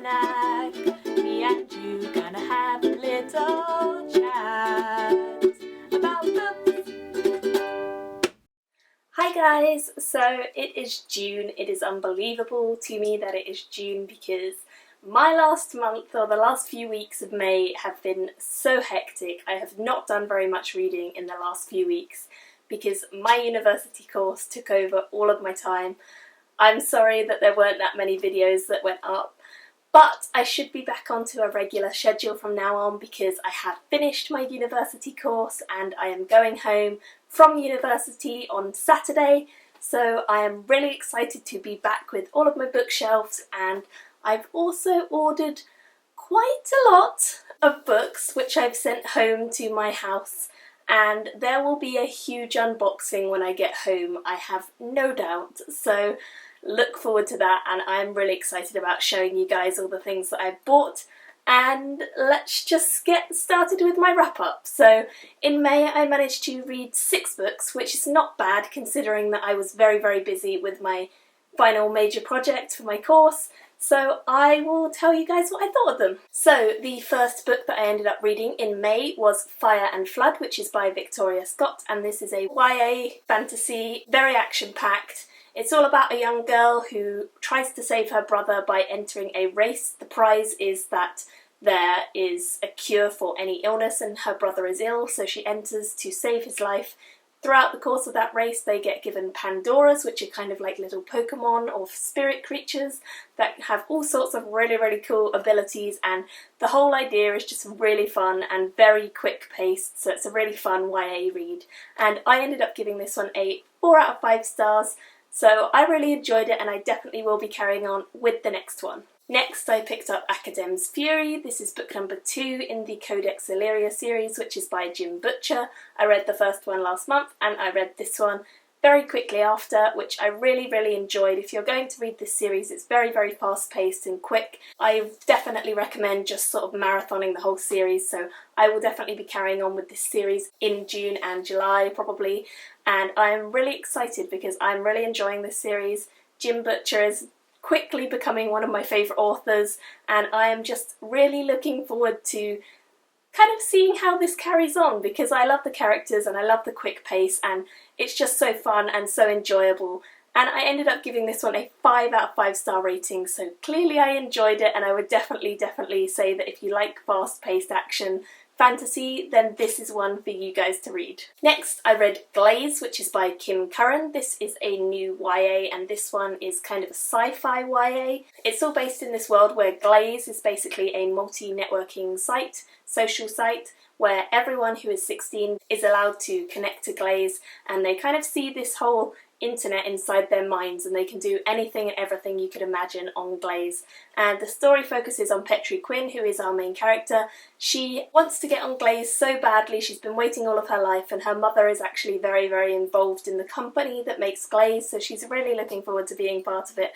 snack. Me and you gonna have a little chat about books. Hi guys, so it is June. It is unbelievable to me that it is June because my last month or the last few weeks of May have been so hectic. I have not done very much reading in the last few weeks because my university course took over all of my time. I'm sorry that there weren't that many videos that went up, but I should be back onto a regular schedule from now on because I have finished my university course and I am going home from university on Saturday, so I am really excited to be back with all of my bookshelves, and I've also ordered quite a lot of books which I've sent home to my house, and there will be a huge unboxing when I get home, I have no doubt, so look forward to that, and I'm really excited about showing you guys all the things that I've bought. And let's just get started with my wrap up. So in May I managed to read 6 books, which is not bad considering that I was very busy with my final major project for my course. So I will tell you guys what I thought of them. So the first book that I ended up reading in May was Fire and Flood, which is by Victoria Scott, and this is a YA fantasy, very action-packed. It's all about a young girl who tries to save her brother by entering a race. The prize is that there is a cure for any illness and her brother is ill, so she enters to save his life. Throughout the course of that race they get given Pandoras, which are kind of like little Pokemon or spirit creatures that have all sorts of really cool abilities, and the whole idea is just really fun and very quick paced, so it's a really fun YA read. And I ended up giving this one a 4 out of 5 stars. So I really enjoyed it and I definitely will be carrying on with the next one. Next I picked up Academ's Fury. This is book number 2 in the Codex Illyria series, which is by Jim Butcher. I read the first one last month and I read this one very quickly after, which I really enjoyed. If you're going to read this series, it's very fast paced and quick. I definitely recommend just sort of marathoning the whole series, so I will definitely be carrying on with this series in June and July probably, and I'm really excited because I'm really enjoying this series. Jim Butcher is quickly becoming one of my favourite authors, and I am just really looking forward to kind of seeing how this carries on because I love the characters and I love the quick pace and it's just so fun and so enjoyable. And I ended up giving this one a 5 out of 5 star rating, so clearly I enjoyed it, and I would definitely say that if you like fast-paced action fantasy, then this is one for you guys to read. Next I read Glaze, which is by Kim Curran. This is a new YA and this one is kind of a sci-fi YA. It's all based in this world where Glaze is basically a multi-networking site, social site, where everyone who is 16 is allowed to connect to Glaze, and they kind of see this whole internet inside their minds and they can do anything and everything you could imagine on Glaze. And the story focuses on Petrie Quinn, who is our main character. She wants to get on Glaze so badly, she's been waiting all of her life, and her mother is actually very involved in the company that makes Glaze, so she's really looking forward to being part of it.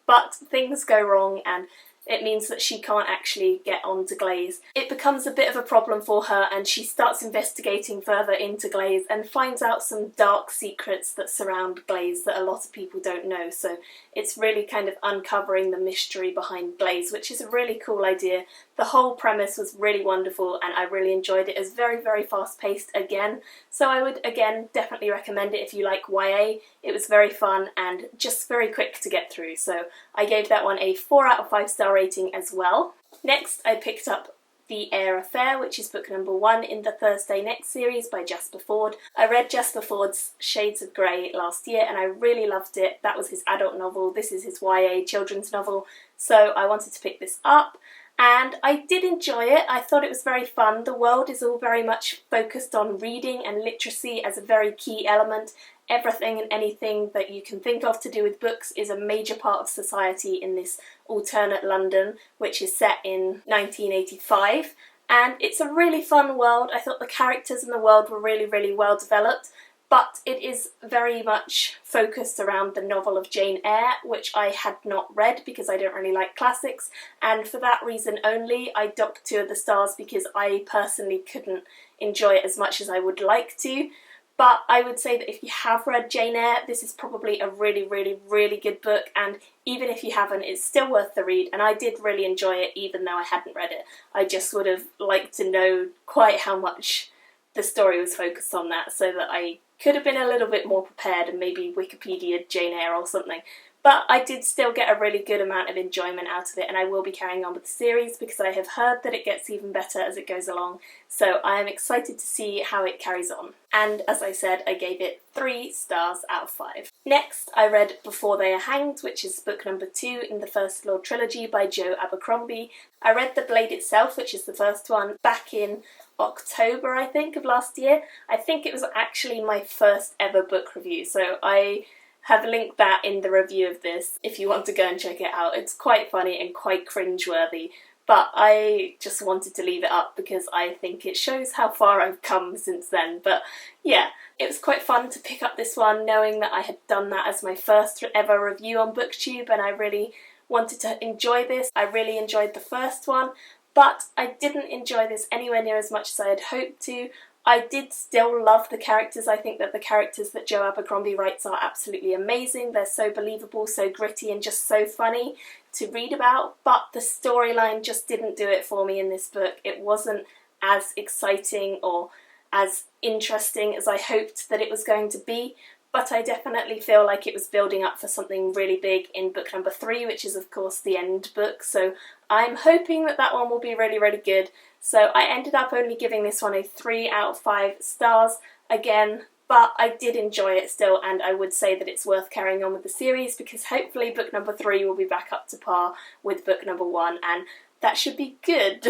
But things go wrong and it means that she can't actually get onto Glaze. It becomes a bit of a problem for her and she starts investigating further into Glaze and finds out some dark secrets that surround Glaze that a lot of people don't know. So it's really kind of uncovering the mystery behind Glaze, which is a really cool idea. The whole premise was really wonderful and I really enjoyed it. It's very fast paced again, so I would again definitely recommend it if you like YA. It was very fun and just very quick to get through, so I gave that one a 4 out of 5 star rating as well. Next I picked up The Air Affair, which is book number 1 in the Thursday Next series by Jasper Fforde. I read Jasper Fforde's Shades of Grey last year and I really loved it. That was his adult novel, this is his YA children's novel, so I wanted to pick this up. And I did enjoy it. I thought it was very fun. The world is all very much focused on reading and literacy as a very key element. Everything and anything that you can think of to do with books is a major part of society in this alternate London, which is set in 1985. And it's a really fun world. I thought the characters in the world were really well developed. But it is very much focused around the novel of Jane Eyre, which I had not read because I don't really like classics, and for that reason only I docked 2 of the stars because I personally couldn't enjoy it as much as I would like to. But I would say that if you have read Jane Eyre, this is probably a really, really, really good book, and even if you haven't, it's still worth the read, and I did really enjoy it even though I hadn't read it. I just would have liked to know quite how much the story was focused on that, so that I could have been a little bit more prepared and maybe Wikipedia Jane Eyre or something. But I did still get a really good amount of enjoyment out of it, and I will be carrying on with the series because I have heard that it gets even better as it goes along, so I am excited to see how it carries on. And as I said, I gave it 3 stars out of 5. Next, I read Before They Are Hanged, which is book number 2 in the First Lord trilogy by Joe Abercrombie. I read The Blade Itself, which is the first one, back in October, I think, of last year. I think it was actually my first ever book review, so I have linked that in the review of this if you want to go and check it out. It's quite funny and quite cringeworthy, but I just wanted to leave it up because I think it shows how far I've come since then. But yeah, it was quite fun to pick up this one knowing that I had done that as my first ever review on BookTube, and I really wanted to enjoy this. I really enjoyed the first one, but I didn't enjoy this anywhere near as much as I had hoped to. I did still love the characters. I think that the characters that Joe Abercrombie writes are absolutely amazing. They're so believable, so gritty, and just so funny to read about, but the storyline just didn't do it for me in this book. It wasn't as exciting or as interesting as I hoped that it was going to be, but I definitely feel like it was building up for something really big in book number 3, which is of course the end book, so I'm hoping that that one will be really, really good. So I ended up only giving this one a 3 out of 5 stars again, but I did enjoy it still, and I would say that it's worth carrying on with the series because hopefully book number 3 will be back up to par with book number 1, and that should be good.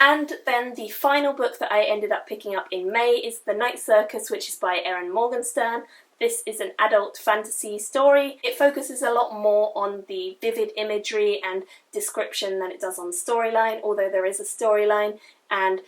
And then the final book that I ended up picking up in May is The Night Circus, which is by Erin Morgenstern. This is an adult fantasy story. It focuses a lot more on the vivid imagery and description than it does on storyline, although there is a storyline, and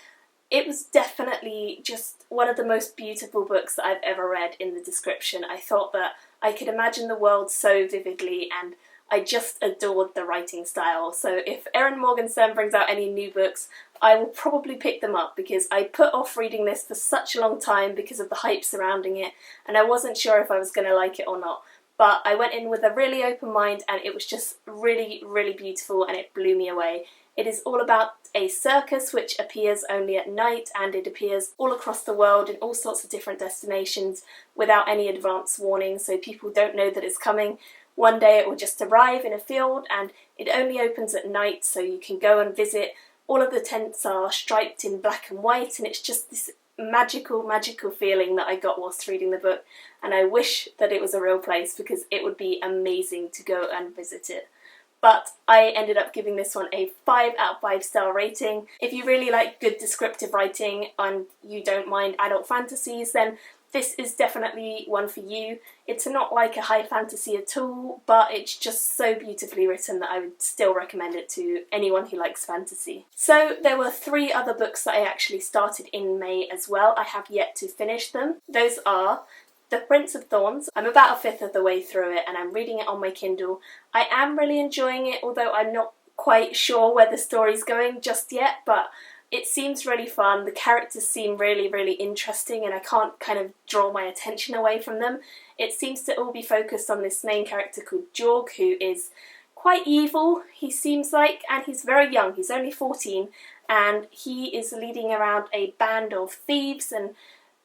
it was definitely just one of the most beautiful books that I've ever read in the description. I thought that I could imagine the world so vividly, and I just adored the writing style. So if Erin Morgenstern brings out any new books, I will probably pick them up because I put off reading this for such a long time because of the hype surrounding it, and I wasn't sure if I was going to like it or not. But I went in with a really open mind, and it was just really, really beautiful, and it blew me away. It is all about a circus which appears only at night, and it appears all across the world in all sorts of different destinations without any advance warning, so people don't know that it's coming. One day it will just arrive in a field, and it only opens at night, so you can go and visit. All of the tents are striped in black and white, and it's just this magical, magical feeling that I got whilst reading the book, and I wish that it was a real place because it would be amazing to go and visit it. But I ended up giving this one a 5 out of 5 star rating. If you really like good descriptive writing and you don't mind adult fantasies, then this is definitely one for you. It's not like a high fantasy at all, but it's just so beautifully written that I would still recommend it to anyone who likes fantasy. So there were 3 other books that I actually started in May as well. I have yet to finish them. Those are The Prince of Thorns. I'm about a fifth of the way through it and I'm reading it on my Kindle. I am really enjoying it, although I'm not quite sure where the story's going just yet, but it seems really fun. The characters seem really, really interesting, and I can't kind of draw my attention away from them. It seems to all be focused on this main character called Jorg, who is quite evil, he seems like, and he's very young. He's only 14, and he is leading around a band of thieves and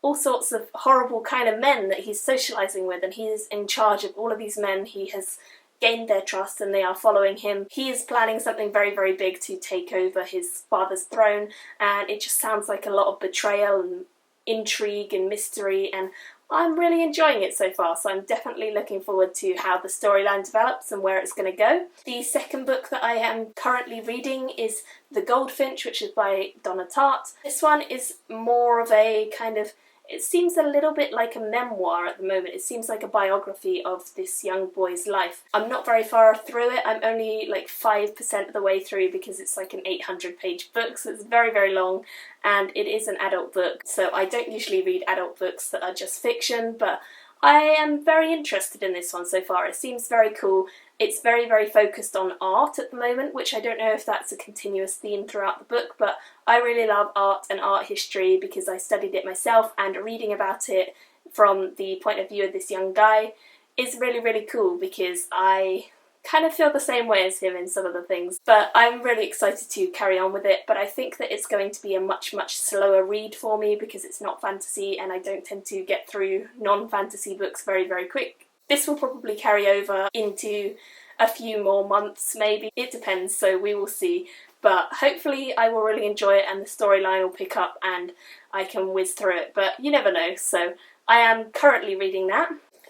all sorts of horrible kind of men that he's socialising with, and he is in charge of all of these men. He has gained their trust and they are following him. He is planning something very, very big to take over his father's throne, and it just sounds like a lot of betrayal and intrigue and mystery, and I'm really enjoying it so far, so I'm definitely looking forward to how the storyline develops and where it's going to go. The second book that I am currently reading is The Goldfinch, which is by Donna Tartt. This one is more of a kind of, it seems a little bit like a memoir at the moment. It seems like a biography of this young boy's life. I'm not very far through it. I'm only like 5% of the way through because it's like an 800-page book, so it's very, very long, and it is an adult book. So I don't usually read adult books that are just fiction, but I am very interested in this one so far. It seems very cool. It's very, very focused on art at the moment, which I don't know if that's a continuous theme throughout the book, but I really love art and art history because I studied it myself, and reading about it from the point of view of this young guy is really, really cool, because I kind of feel the same way as him in some of the things. But I'm really excited to carry on with it, but I think that it's going to be a much, much slower read for me because it's not fantasy and I don't tend to get through non-fantasy books very, very quick. This will probably carry over into a few more months maybe. It depends, so we will see. But hopefully I will really enjoy it and the storyline will pick up and I can whiz through it, but you never know. So I am currently reading that.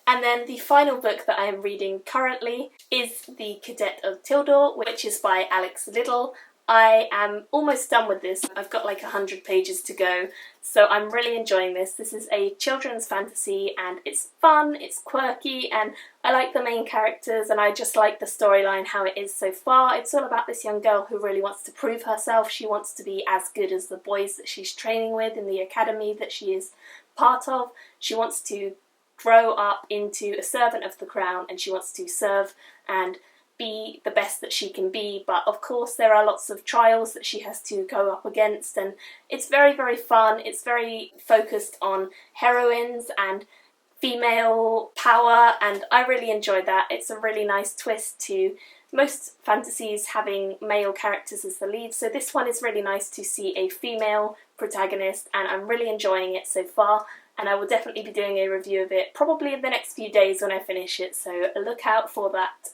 And then the final book that I am reading currently is The Cadet of Tilldoor, which is by Alex Liddell. I am almost done with this. I've got like 100 pages to go, so I'm really enjoying this. This is a children's fantasy and it's fun, it's quirky, and I like the main characters and I just like the storyline how it is so far. It's all about this young girl who really wants to prove herself. She wants to be as good as the boys that she's training with in the academy that she is part of. She wants to grow up into a servant of the crown and she wants to serve and be the best that she can be, but of course there are lots of trials that she has to go up against, and it's very, very fun. It's very focused on heroines and female power and I really enjoyed that. It's a really nice twist to most fantasies having male characters as the lead, so this one is really nice to see a female protagonist and I'm really enjoying it so far. And I will definitely be doing a review of it probably in the next few days when I finish it, so look out for that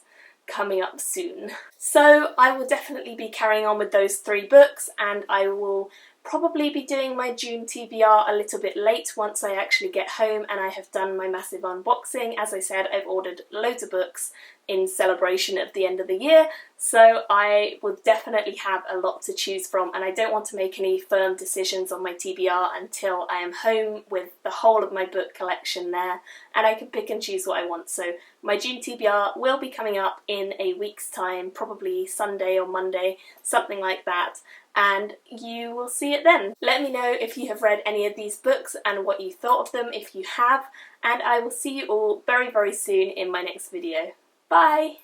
coming up soon. So I will definitely be carrying on with those 3 books and I will probably be doing my June TBR a little bit late once I actually get home and I have done my massive unboxing. As I said, I've ordered loads of books in celebration of the end of the year, so I will definitely have a lot to choose from and I don't want to make any firm decisions on my TBR until I am home with the whole of my book collection there and I can pick and choose what I want. So my June TBR will be coming up in a week's time, probably Sunday or Monday, something like that, and you will see it then. Let me know if you have read any of these books and what you thought of them if you have, and I will see you all very, very soon in my next video. Bye!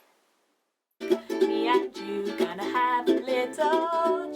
Me and you gonna have a little